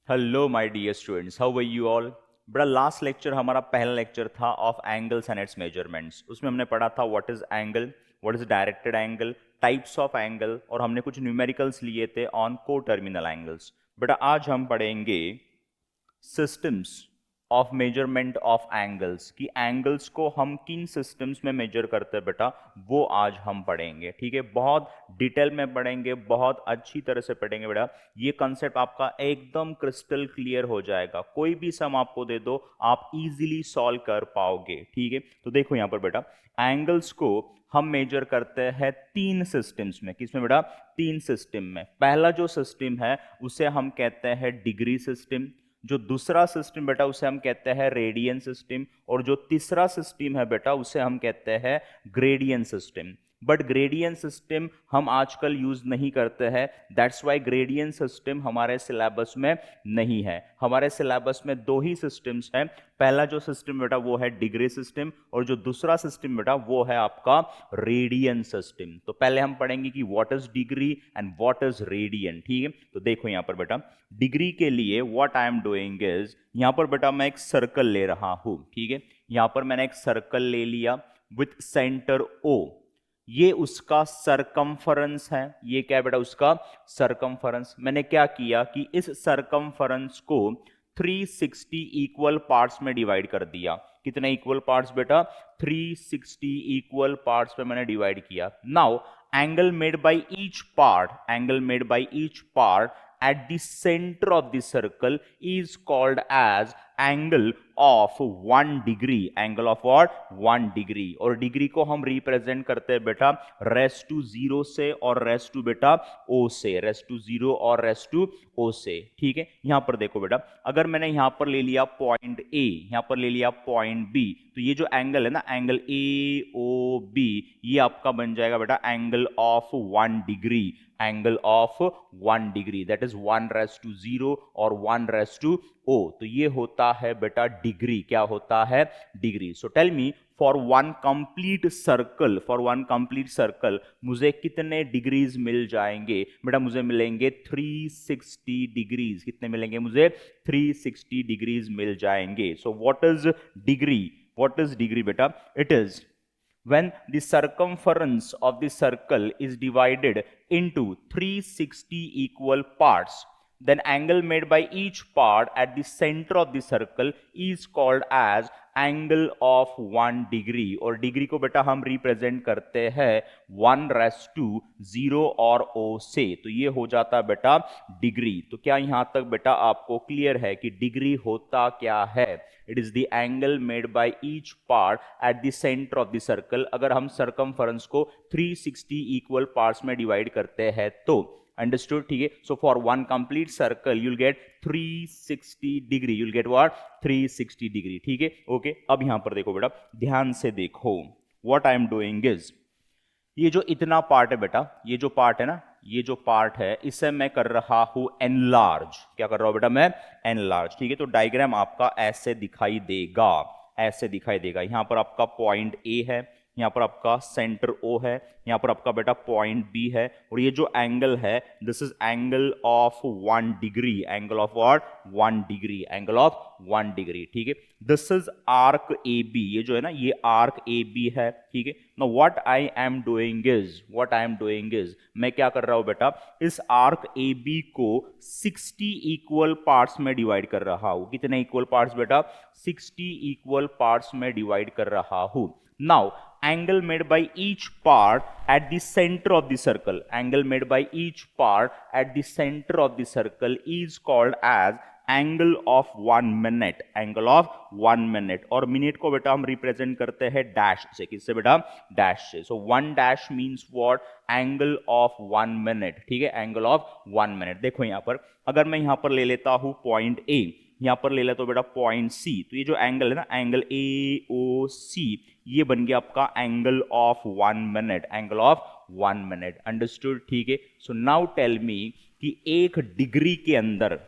Hello my dear students, how are you all. बड़ा last lecture हमारा पहला lecture था of angles and its measurements. उसमें हमने पढ़ा था what is angle, what is directed angle, types of angle, और हमने कुछ न्यूमेरिकल्स लिए थे ऑन को टर्मिनल एंगल्स। बेटा आज हम पढ़ेंगे systems of measurement of angles, कि एंगल्स को हम किन सिस्टम्स में मेजर करते हैं बेटा, वो आज हम पढ़ेंगे। ठीक है, बहुत डिटेल में पढ़ेंगे, बहुत अच्छी तरह से पढ़ेंगे बेटा। ये कंसेप्ट आपका एकदम क्रिस्टल क्लियर हो जाएगा। कोई भी सम आपको दे दो आप इजीली सॉल्व कर पाओगे। ठीक है, तो देखो यहां पर बेटा, एंगल्स को हम मेजर करते हैं तीन सिस्टम्स में। किसमें बेटा? तीन सिस्टम में। पहला जो सिस्टम है उसे हम कहते हैं डिग्री सिस्टम, जो दूसरा सिस्टम बेटा उसे हम कहते हैं रेडियन सिस्टम, और जो तीसरा सिस्टम है बेटा उसे हम कहते हैं gradient system. But gradient system हम आजकल यूज नहीं करते हैं, दैट्स वाई ग्रेडियन सिस्टम हमारे सिलेबस में नहीं है। हमारे सिलेबस में दो ही सिस्टम्स हैं। पहला जो सिस्टम बेटा वो है डिग्री सिस्टम, और जो दूसरा सिस्टम बेटा वो है आपका रेडियन सिस्टम। तो पहले हम पढ़ेंगे कि what is degree and what is radian. ठीक है, तो देखो यहां पर बेटा, डिग्री के लिए what I am doing is, यहां पर बेटा मैं एक सर्कल ले रहा हूं। ठीक है, यहां पर मैंने एक सर्कल ले लिया विथ सेंटर ओ। ये उसका सरकमफरेंस है। ये क्या है बेटा? उसका सरकमफरेंस। मैंने क्या किया कि इस सरकमफरेंस को 360 इक्वल पार्ट्स में डिवाइड कर दिया। कितने इक्वल पार्ट्स बेटा? 360 इक्वल पार्ट्स में मैंने डिवाइड किया। Now angle made by each part, angle made by each part at the center of the circle is called as angle of 1 degree। angle of what? 1 degree। और degree को हम represent करते हैं बेटा race to zero से और raise to बेटा ओ से, रेस टू जीरो और रेस टू ओ से। ठीक है, यहां पर देखो बेटा, अगर मैंने यहां पर ले लिया पॉइंट ए, यहां पर ले लिया पॉइंट बी, तो ये जो एंगल है ना, एंगल ए ओ बी, ये आपका बन जाएगा बेटा angle of 1 degree. Angle of 1 degree, that is 1 raise to zero और 1 रेस टू ओ। तो ये होता है बेटा डिग्री। क्या होता है? Degree. So tell me, for one complete circle, for one complete circle मुझे कितने डिग्रीज मिल जाएंगे बेटा? मुझे मिलेंगे 360 डिग्रीज। कितने मिलेंगे मुझे? 360 डिग्रीज मिल जाएंगे। So what is degree? What is degree बेटा? It is when the circumference of the circle is divided into 360 equal parts, then angle made by each part at the center of the circle is called as angle of 1 degree। और degree को बेटा हम represent करते हैं 1 raise to 0 और o से। तो ये हो जाता है बेटा डिग्री। तो क्या यहां तक बेटा आपको क्लियर है कि डिग्री होता क्या है? It is the angle made by each part eight the centre of the circle. अगर हम सरकमफरेंस को 360 इक्वल पार्ट्स में डिवाइड करते हैं तो अंडरस्टूड। ठीक है, so for one complete circle you will get 360 degree. You will get what? 360 degree. ठीक है, ओके। अब यहां पर देखो बेटा, ध्यान से देखो, what I am doing is, ये जो इतना पार्ट है बेटा, ये जो पार्ट है ना, ये जो पार्ट है इसे मैं कर रहा हूं एनलार्ज। क्या कर रहा हूं बेटा मैं? एनलार्ज। ठीक है, तो डायग्राम आपका ऐसे दिखाई देगा, ऐसे दिखाई देगा। यहां पर आपका पॉइंट ए है, यहां पर आपका सेंटर ओ है, यहां पर आपका बेटा पॉइंट बी है, और ये जो एंगल है this is angle of 1 degree. Angle of what? 1 degree. Angle of 1 degree. ठीक है, this is arc A B. ये जो है ना, ये आर्क ए बी है। ठीक है, now what I am doing is, what I am doing is, मैं क्या कर रहा हूं बेटा, इस आर्क ए बी को 60 इक्वल पार्ट्स में डिवाइड कर रहा हूं। कितने इक्वल पार्ट्स बेटा? 60 इक्वल पार्ट्स में डिवाइड कर रहा हूं। Now angle made by each part at the center of the circle, angle made by each part at the center of the circle is called as angle of 1 minute. Angle of 1 minute. और minute को बेटा हम represent करते हैं dash से। किससे बेटा? Dash से। सो 1 dash means what? Angle of 1 minute. ठीक है, एंगल ऑफ 1 मिनट। देखो यहां पर, अगर मैं यहां पर ले लेता हूं पॉइंट ए, यहां पर ले लेता हूं बेटा पॉइंट सी, तो ये जो एंगल है ना, एंगल ए ओ सी, ये बन गया आपका angle of 1 minute. Angle of 1 minute. Understood. ठीक है, सो नाउ टेल मी कि एक डिग्री के अंदर,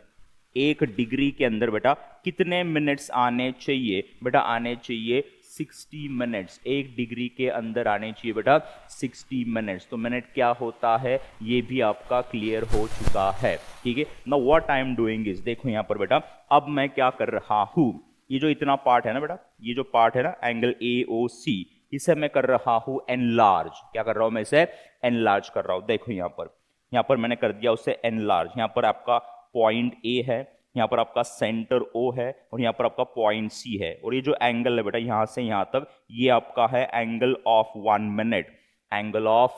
एक डिग्री के अंदर बेटा कितने मिनट्स आने चाहिए? बेटा आने चाहिए 60 मिनट्स, 1 डिग्री के अंदर आने चाहिए बेटा 60 मिनट्स। तो मिनट क्या होता है ये भी आपका क्लियर हो चुका है, ठीक है। Now what I am doing is, देखो यहाँ पर बेटा अब मैं क्या कर रहा हूँ, ये जो इतना पार्ट है ना बेटा, ये जो पार्ट है ना एंगल AOC, इसे मैं कर रहा हूँ एनलार्ज। क्या कर रहा हूँ मैं इसे एनलार्ज कर रहा हूँ। देखो यहाँ पर मैंने कर दिया उसे एनलार्ज। यहाँ पर आपका पॉइंट A है, यहाँ पर आपका सेंटर O है और यहाँ पर आपका पॉइंट C है। और ये जो एंगल है बेटा यहाँ से यहाँ तक, ये आपका है angle of 1 minute, angle of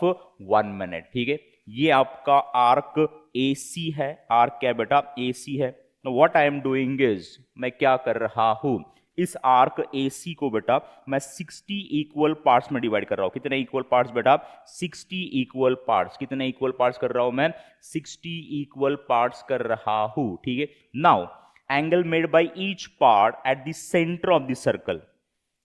1 minute, ठीक है। ये आपका आर्क AC है, आर्क क्या है बेटा AC है। तो what I am doing is, मैं क्या कर रहा हूं, इस आर्क AC को बेटा मैं 60 इक्वल पार्ट्स में डिवाइड कर रहा हूं। कितने इक्वल पार्ट्स बेटा 60 इक्वल पार्ट्स। कितने इक्वल पार्ट्स कर रहा हूं मैं 60 इक्वल पार्ट्स कर रहा हूं, ठीक है। Now angle made by each part eight the centre of the circle,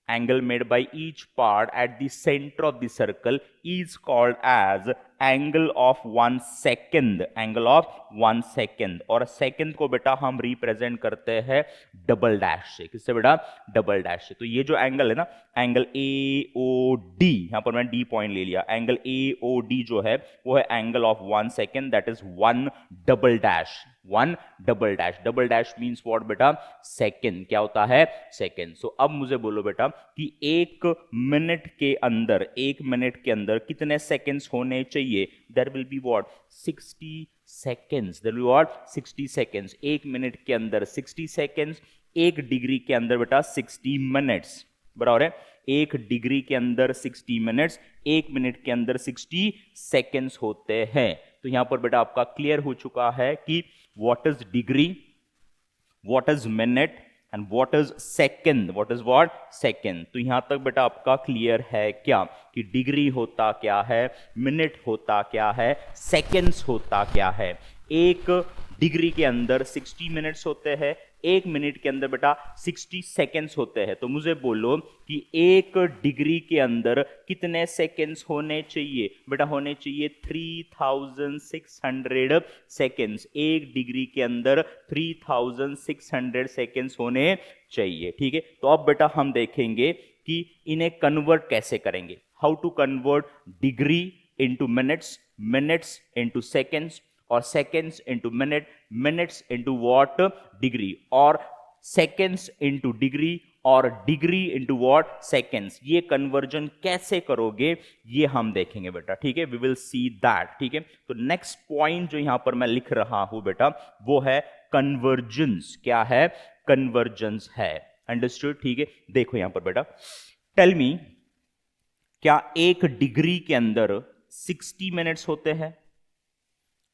angle made by each part at the center of the circle is called as angle of 1 second, angle of 1 second। और second को बेटा हम represent करते हैं double dash से। किससे बेटा double dash से। तो ये जो एंगल है ना एंगल AOD, यहां पर मैंने D पॉइंट ले लिया, एंगल AOD जो है वो है angle of 1 second, that is 1 double dash, 1 double dash. Double dash means what बेटा सेकंड, क्या होता है सेकंड। सो अब मुझे बोलो बेटा कि 1 मिनट के अंदर, 1 मिनट के अंदर कितने सेकंड्स होने चाहिए, there will be what 60 seconds, there will be what 60 seconds. 1 minute के अंदर 60 सेकंड्स, 1 डिग्री के अंदर बेटा 60 मिनट्स, बराबर है। 1 डिग्री के अंदर 60 मिनट्स, 1 मिनट के अंदर 60 सेकंड्स होते हैं। तो यहां पर बेटा आपका क्लियर हो चुका है कि what is degree, what is minute and what is second, what is what second। तो यहां तक बेटा आपका क्लियर है क्या कि डिग्री होता क्या है, मिनट होता क्या है, सेकंड्स होता क्या है। 1 डिग्री के अंदर 60 मिनट्स होते हैं, 1 मिनट के अंदर बेटा 60 सेकेंड्स होते हैं। तो मुझे बोलो कि 1 डिग्री के अंदर कितने सेकेंड्स होने चाहिए, बेटा होने चाहिए 3600 सेकेंड्स। 1 डिग्री के अंदर 3600 सेकेंड्स होने चाहिए, ठीक है। तो अब बेटा हम देखेंगे कि इन्हें कन्वर्ट कैसे करेंगे, how to convert degree into minutes, minutes into seconds और seconds into minute, minutes into what degree, और सेकेंड्स इंटू डिग्री और डिग्री इंटू वॉट सेकेंड्स। ये कन्वर्जन कैसे करोगे ये हम देखेंगे बेटा, ठीक है। वी विल सी दैट, ठीक है। तो नेक्स्ट पॉइंट जो यहां पर मैं लिख रहा हूं बेटा वो है कन्वर्जेंस। क्या है कन्वर्जेंस है, अंडरस्टूड, ठीक है। देखो यहां पर बेटा टेल मी, क्या 1 डिग्री के अंदर 60 मिनट्स होते हैं?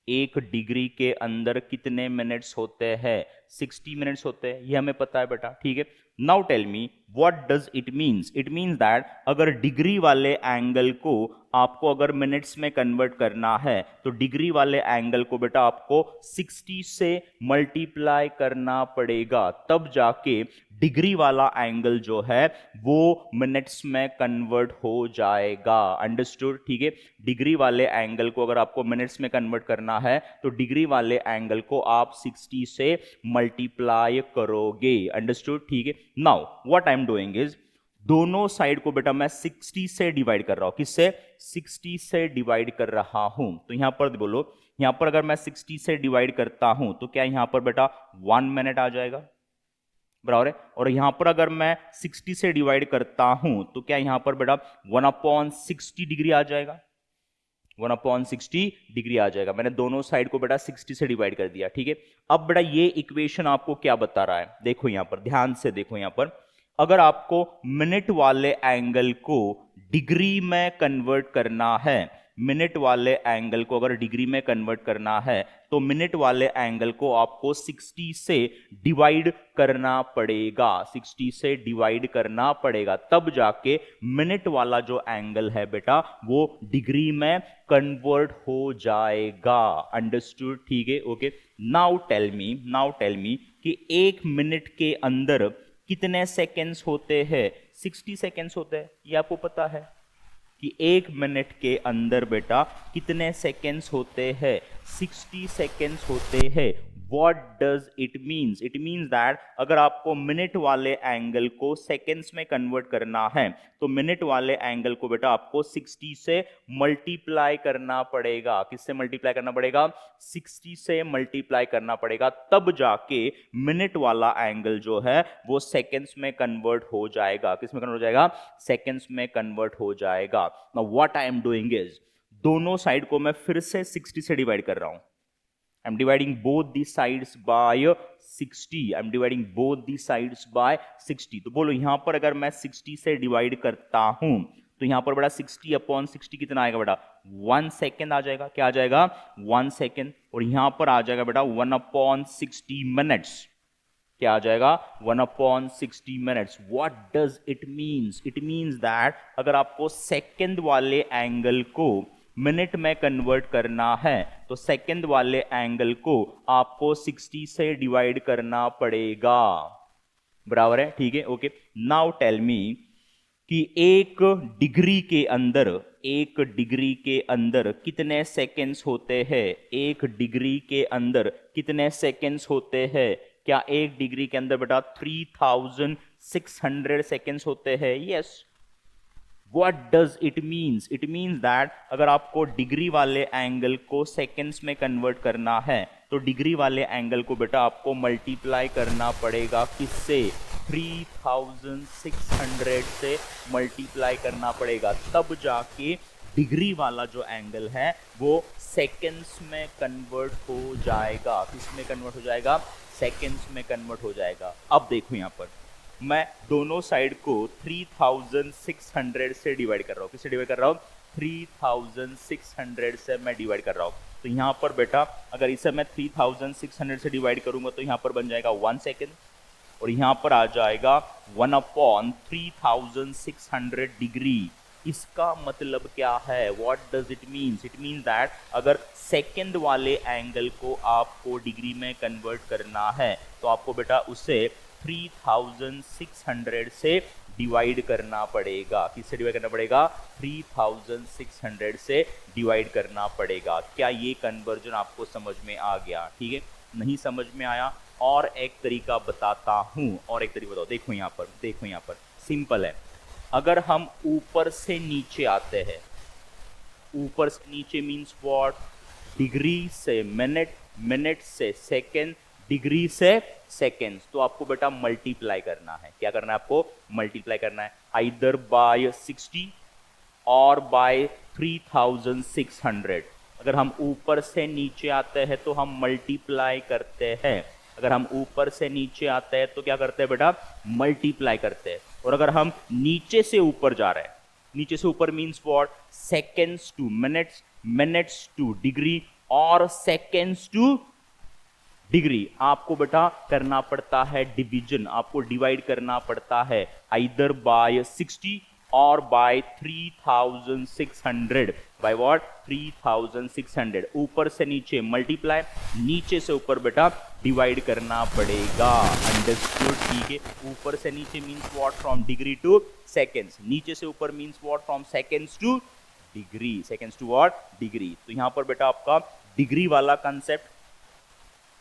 1 डिग्री के अंदर कितने मिनट्स होते हैं 60 मिनट्स होते हैं, ये हमें पता है बेटा, ठीक है। Now tell me what does it means, it means that अगर डिग्री वाले एंगल को आपको अगर मिनट्स में कन्वर्ट करना है तो डिग्री वाले एंगल को बेटा आपको 60 से मल्टीप्लाई करना पड़ेगा, तब जाके डिग्री वाला एंगल जो है वो मिनट्स में कन्वर्ट हो जाएगा, अंडरस्टूड, ठीक है। डिग्री वाले एंगल को अगर आपको मिनट्स में कन्वर्ट करना है तो डिग्री वाले एंगल को आप 60 से मल्टीप्लाई करोगे, अंडरस्टूड, ठीक है। Now what I am doing is दोनों साइड को बेटा मैं 60 से डिवाइड कर रहा हूं, किससे 60 से डिवाइड कर रहा हूं। तो यहां पर बोलो, यहां पर अगर मैं 60 से डिवाइड करता हूं तो क्या यहां पर बेटा 1 मिनट आ जाएगा, बराबर है। और यहां पर अगर मैं 60 से डिवाइड करता हूं तो क्या यहां पर बेटा 1/60 डिग्री आ जाएगा, 1/60 डिग्री आ जाएगा। मैंने दोनों साइड को बेटा 60 से डिवाइड कर दिया, ठीक है। अब बेटा ये इक्वेशन आपको क्या बता रहा है, देखो यहां पर ध्यान से देखो, यहां पर अगर आपको मिनट वाले एंगल को डिग्री में कन्वर्ट करना है, मिनट वाले एंगल को अगर डिग्री में कन्वर्ट करना है तो मिनट वाले एंगल को आपको 60 से डिवाइड करना पड़ेगा, 60 से डिवाइड करना पड़ेगा, तब जाके मिनट वाला जो एंगल है बेटा वो डिग्री में कन्वर्ट हो जाएगा, अंडरस्टूड, ठीक है, ओके। नाउ टेल मी कि 1 मिनट के अंदर कितने सेकेंड्स होते हैं, 60 सेकेंड्स होते हैं, ये आपको पता है कि 1 मिनट के अंदर बेटा कितने सेकेंड्स होते हैं, 60 सेकेंड्स होते हैं। What does it means? It means that अगर आपको मिनट वाले एंगल को सेकेंड्स में कन्वर्ट करना है तो मिनट वाले एंगल को बेटा आपको 60 से मल्टीप्लाई करना पड़ेगा। किससे मल्टीप्लाई करना पड़ेगा? 60 से मल्टीप्लाई करना पड़ेगा, तब जाके मिनट वाला एंगल जो है वो सेकेंड्स में कन्वर्ट हो जाएगा। किस में कन्वर्ट हो जाएगा? सेकेंड्स में कन्वर्ट हो जाएगा। Now what I am doing is, दोनों साइड को मैं फिर से 60 से डिवाइड कर रहा हूं। I'm dividing both the sides by 60. I'm dividing both the sides by 60. तो बोलो यहां पर अगर मैं 60 से डिवाइड करता हूं तो यहां पर बेटा 60 अपॉन 60 कितना आएगा बेटा? 1 सेकेंड आ जाएगा। क्या आ जाएगा? 1 सेकेंड। और यहां पर आ जाएगा बेटा 1 अपॉन 60 मिनट्स। क्या आ जाएगा? 1 upon 60 minutes. What does it means? It means that अगर आपको सेकेंड वाले एंगल को मिनट में कन्वर्ट करना है तो सेकंड वाले एंगल को आपको 60 से डिवाइड करना पड़ेगा। बराबर है? ठीक है, ओके। नाउ टेल मी कि एक डिग्री के अंदर कितने सेकेंड्स होते हैं? एक डिग्री के अंदर कितने सेकेंड्स होते हैं? क्या एक डिग्री के अंदर बेटा 3600 सेकेंड्स होते हैं? Yes. What does it means? It means that अगर आपको डिग्री वाले एंगल को सेकेंड्स में कन्वर्ट करना है तो डिग्री वाले एंगल को बेटा आपको मल्टीप्लाई करना पड़ेगा। किससे? 3600 से मल्टीप्लाई करना पड़ेगा, तब जाके डिग्री वाला जो एंगल है वो सेकेंड्स में कन्वर्ट हो जाएगा। किस में कन्वर्ट हो जाएगा? सेकेंड्स में कन्वर्ट हो जाएगा। अब देखो यहाँ पर मैं दोनों साइड को 3600 से डिवाइड कर रहा हूँ। किससे डिवाइड कर रहा हूँ? 3600 से मैं डिवाइड कर रहा हूँ। तो यहाँ पर बेटा अगर इसे मैं 3600 से डिवाइड करूंगा तो यहाँ पर बन जाएगा 1 सेकेंड और यहाँ पर आ जाएगा 1 अपॉन 3600 डिग्री। इसका मतलब क्या है? What does it means? It means that अगर सेकेंड वाले एंगल को आपको डिग्री में कन्वर्ट करना है तो आपको बेटा उसे 3600 से डिवाइड करना पड़ेगा। किससे डिवाइड करना पड़ेगा? 3600 से डिवाइड करना पड़ेगा। क्या ये कन्वर्जन आपको समझ में आ गया? ठीक है। नहीं समझ में आया और एक तरीका बताता हूं, और एक तरीका बताओ। देखो यहाँ पर सिंपल है। अगर हम ऊपर से नीचे आते हैं, ऊपर से नीचे मीन्स व्हाट? डिग्री से मिनट, मिनट से सेकेंड, डिग्री से सेकेंड्स, तो आपको बेटा मल्टीप्लाई करना है। क्या करना है? आपको मल्टीप्लाई करना है, आइदर बाय 60 और बाय 3600। अगर हम ऊपर से नीचे आते हैं तो हम मल्टीप्लाई करते हैं। अगर हम ऊपर से नीचे आते हैं तो क्या करते हैं बेटा? मल्टीप्लाई करते हैं। और अगर हम नीचे से ऊपर जा रहे हैं, नीचे से ऊपर means what? Seconds two minutes, minutes two degree और सेकेंड्स टू डिग्री। आपको बेटा करना पड़ता है डिवीजन, आपको डिवाइड करना पड़ता है आइदर बाय 60 और बाय 3600। By what? 3600। ऊपर से नीचे मल्टीप्लाई, नीचे से ऊपर बेटा डिवाइड करना पड़ेगा। अंडरस्टूड? ठीक है। ऊपर से नीचे means what? From degree to seconds. नीचे से ऊपर means what? From seconds to degree. Seconds to what? Degree. तो यहां पर बेटा आपका डिग्री वाला कंसेप्ट,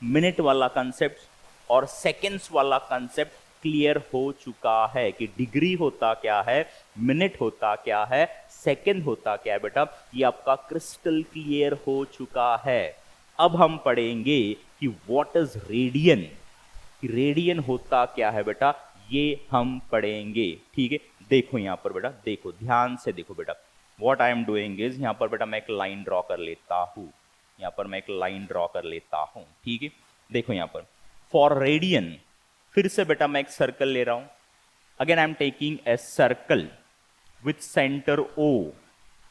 मिनट वाला कंसेप्ट और सेकेंड्स वाला कंसेप्ट क्लियर हो चुका है कि डिग्री होता क्या है, मिनट होता क्या है, सेकेंड होता क्या है। बेटा ये आपका क्रिस्टल क्लियर हो चुका है। अब हम पढ़ेंगे कि व्हाट इज रेडियन। रेडियन होता क्या है बेटा, ये हम पढ़ेंगे। ठीक है। देखो यहां पर बेटा, देखो ध्यान से देखो बेटा। What I am doing is, यहां पर बेटा मैं एक लाइन ड्रॉ कर लेता हूं। यहां पर मैं एक लाइन ड्रॉ कर लेता हूं। ठीक है। देखो यहां पर फॉर रेडियन, फिर से बेटा मैं एक सर्कल ले रहा हूं। Again I am taking a circle with centre O,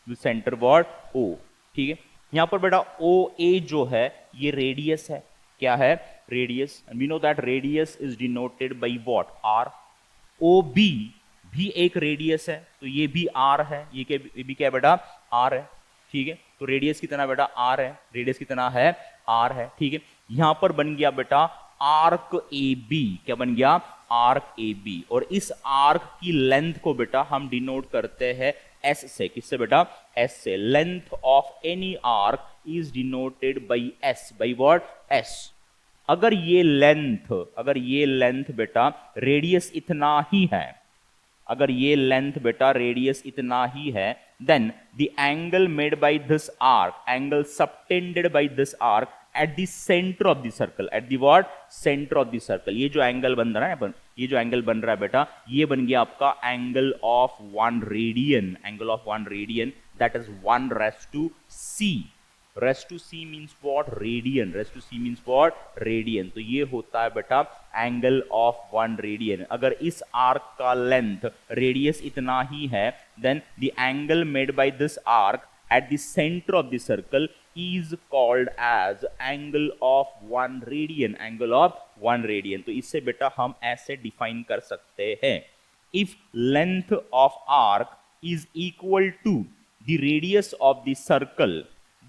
with centre what? O. ठीक है। यहां पर बेटा ओ ए जो है ये रेडियस है। क्या है? Radius. We know that radius is denoted by what? R. O B भी एक रेडियस है, तो ये भी आर है। ये भी क्या है बेटा? आर है। ठीक है। तो रेडियस कितना बेटा? आर है। रेडियस कितना है? आर है। ठीक है। यहां पर बन गया बेटा आर्क ए बी। क्या बन गया? Arc A B. और इस आर्क की लेंथ को बेटा हम डिनोट करते हैं एस से। किससे बेटा? एस से। Length of any arc is denoted by S. By what? S. अगर ये लेंथ बेटा रेडियस इतना ही है, अगर ये लेंथ बेटा रेडियस इतना ही है, then the angle made by this arc, angle subtended by this arc at the centre of the circle, at the what, centre of the circle. ये जो एंगल बन रहा है, ये जो एंगल बन रहा है बेटा, ये बन गया आपका angle of 1 radian, angle of 1 radian, that is 1/c। Raise to C means what, radian, raise to C means what, radian. तो ये होता है बेटा एंगल ऑफ 1 रेडियन। अगर इस आर्क का लेंथ रेडियस इतना ही है, then the angle made by this arc at the centre of the circle is called as angle of 1 radian, angle of 1 radian। तो इससे बेटा हम ऐसे डिफाइन कर सकते हैं, if length of arc is equal to the radius of the circle,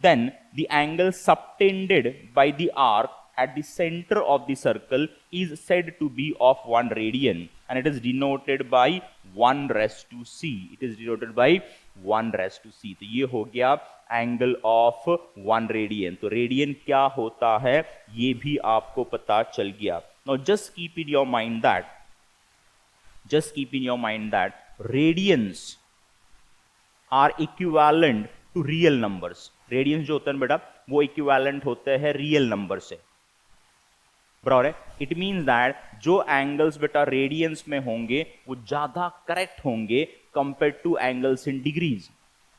then the angle subtended by the arc at the center of the circle is said to be of 1 radian, and it is denoted by 1/c, it is denoted by 1/c। तो ये हो गया angle of 1 radian. तो radian क्या होता है ये भी आपको पता चल गया। Now just keep in your mind that, just keep in your mind that radians are equivalent to real numbers। radians जो होते हैं बेटा वो equivalent होते हैं real number से, बराबर है। इट मीन्स दैट जो एंगल्स बेटा रेडियंस में होंगे वो ज्यादा करेक्ट होंगे compare to angles in degrees.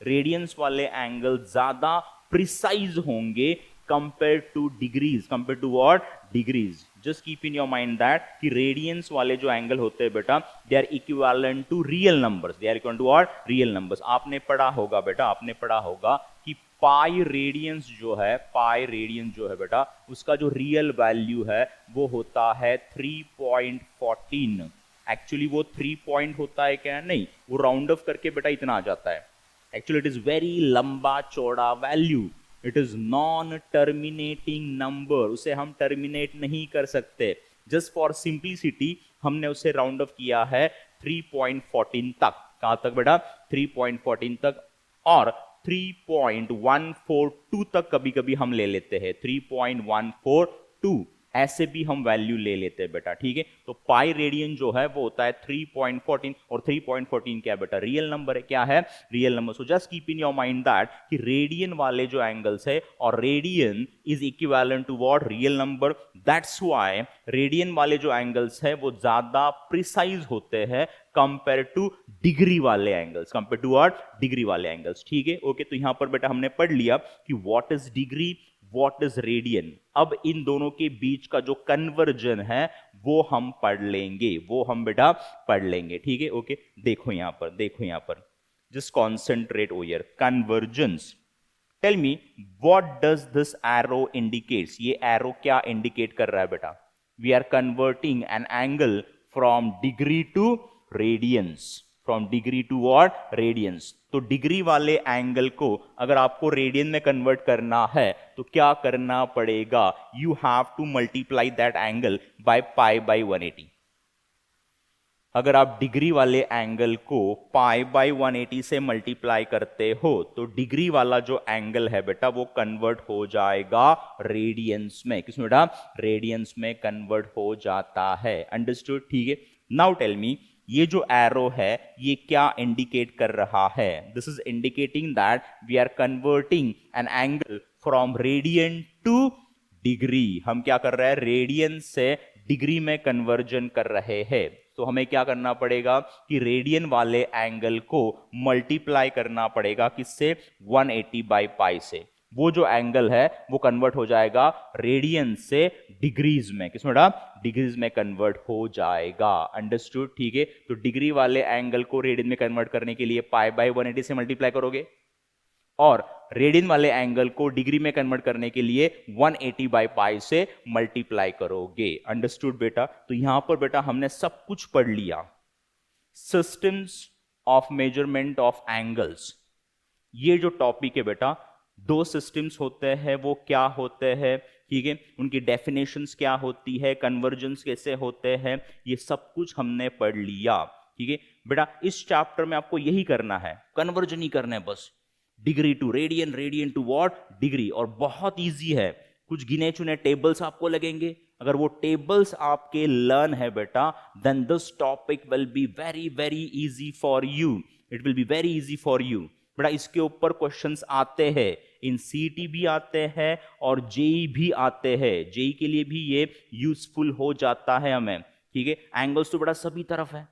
Radians वाले एंगल ज्यादा प्रिसाइज होंगे compare to degrees, compare to what, degrees. Just keep in your mind that कि रेडियंस वाले जो एंगल होते हैं बेटा they are equivalent to real numbers, they are equal to what, real numbers. आपने पढ़ा होगा बेटा, आपने पढ़ा होगा कि पाई रेडियंस जो है, पाई रेडियंस जो है बेटा उसका जो रियल वैल्यू है वो होता है 3.14। एक्चुअली वो 3 पॉइंट होता है क्या, नहीं, वो राउंड ऑफ करके बेटा इतना आ जाता है। एक्चुअली इट इज वेरी लंबा चौड़ा value, it is non terminating number, उसे हम टर्मिनेट नहीं कर सकते। जस्ट फॉर सिंप्लिसिटी हमने उसे राउंड ऑफ किया है 3.14 तक। कहां तक बेटा, 3.14 तक, और 3.142 तक कभी कभी हम ले लेते हैं, 3.142 ऐसे भी हम वैल्यू ले लेते हैं बेटा, ठीक है। तो पाई रेडियन जो है वो होता है 3.14, और 3.14 क्या है बेटा, रियल नंबर है। क्या है, real number. So just keep in your mind that कि रेडियन वाले जो एंगल्स है, और radian is equivalent to what, real number. That's why radian वाले जो एंगल्स है वो ज्यादा प्रिसाइज होते हैं कंपेयर टू डिग्री वाले angles, compare to what, degree वाले एंगल्स, ठीक है। ओके, तो यहां पर बेटा हमने पढ़ लिया कि what is degree, what is radian. अब इन दोनों के बीच का जो कन्वर्जन है वो हम पढ़ लेंगे, वो हम बेटा पढ़ लेंगे, ठीक है। ओके, देखो यहां पर, देखो यहां पर, just concentrate over convergence. Tell me what does this arrow indicates, ये एरो क्या इंडिकेट कर रहा है बेटा, we are converting an angle from degree to radians, from degree to what, radians. तो डिग्री वाले एंगल को अगर आपको रेडियन में कन्वर्ट करना है तो क्या करना पड़ेगा, you have to multiply that angle by pi by 180। अगर आप डिग्री वाले एंगल को पाई बाय 180 से मल्टीप्लाई करते हो तो डिग्री वाला जो एंगल है बेटा वो कन्वर्ट हो जाएगा रेडियंस में। किसमें बेटा, रेडियंस में कन्वर्ट हो जाता है। अंडरस्टूड, ठीक है। नाउ टेल मी ये जो एरो है ये क्या इंडिकेट कर रहा है, this is indicating that we are converting an angle from radian to degree. हम क्या कर रहे हैं, रेडियन से डिग्री में कन्वर्जन कर रहे हैं। तो हमें क्या करना पड़ेगा कि रेडियन वाले एंगल को मल्टीप्लाई करना पड़ेगा किससे, 180 बाय पाई से। वो जो एंगल है वो कन्वर्ट हो जाएगा रेडियन से डिग्रीज में, किसमें बेटा, डिग्रीज में कन्वर्ट हो जाएगा। अंडरस्टूड, ठीक है। तो डिग्री वाले एंगल को रेडियन में कन्वर्ट करने के लिए पाई बाय 180 से मल्टीप्लाई करोगे, और रेडियन वाले एंगल को डिग्री में कन्वर्ट करने के लिए 180 बाय पाई से मल्टीप्लाई करोगे। अंडरस्टूड बेटा। तो यहां पर बेटा हमने सब कुछ पढ़ लिया, systems of measurement of angles. ये जो टॉपिक है बेटा, 2 सिस्टम्स होते हैं, वो क्या होते हैं, ठीक है, उनकी डेफिनेशंस क्या होती है, कन्वर्जेंस कैसे होते हैं, ये सब कुछ हमने पढ़ लिया, ठीक है बेटा। इस चैप्टर में आपको यही करना है, कन्वर्जन ही करना है बस, degree to radian, radian to what, degree. और बहुत इजी है, कुछ गिने चुने टेबल्स आपको लगेंगे, अगर वो टेबल्स आपके लर्न है बेटा, then this topic will be very very easy for you, it will be very easy for you. बेटा इसके ऊपर क्वेश्चंस आते हैं, इन सीटी भी आते हैं और जेई भी आते हैं, जेई के लिए भी ये यूजफुल हो जाता है हमें, ठीक है। एंगल्स तो बेटा सभी तरफ है,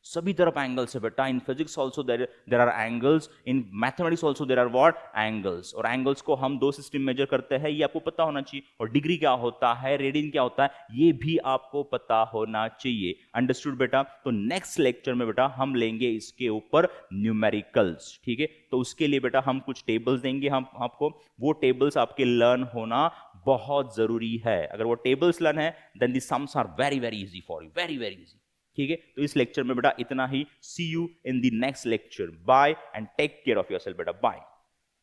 सभी तरफ एंगल्स है बेटा। In physics also there are angles, in mathematics also there are what angles. और एंगल्स को हम दो सिस्टम मेजर करते हैं, ये आपको पता होना चाहिए। और डिग्री क्या होता है, रेडियन क्या होता है, ये भी आपको पता होना चाहिए। अंडरस्टूड बेटा। तो नेक्स्ट लेक्चर में बेटा हम लेंगे इसके ऊपर न्यूमेरिकल्स, ठीक है। तो उसके लिए बेटा हम कुछ टेबल्स देंगे हम आपको, वो टेबल्स आपके लर्न होना बहुत जरूरी है। अगर वो टेबल्स लर्न है then the sums are very very easy for you, very very easy, ठीक है। तो इस लेक्चर में बेटा इतना ही। See you in the next lecture, bye and take care of yourself बेटा, बाय।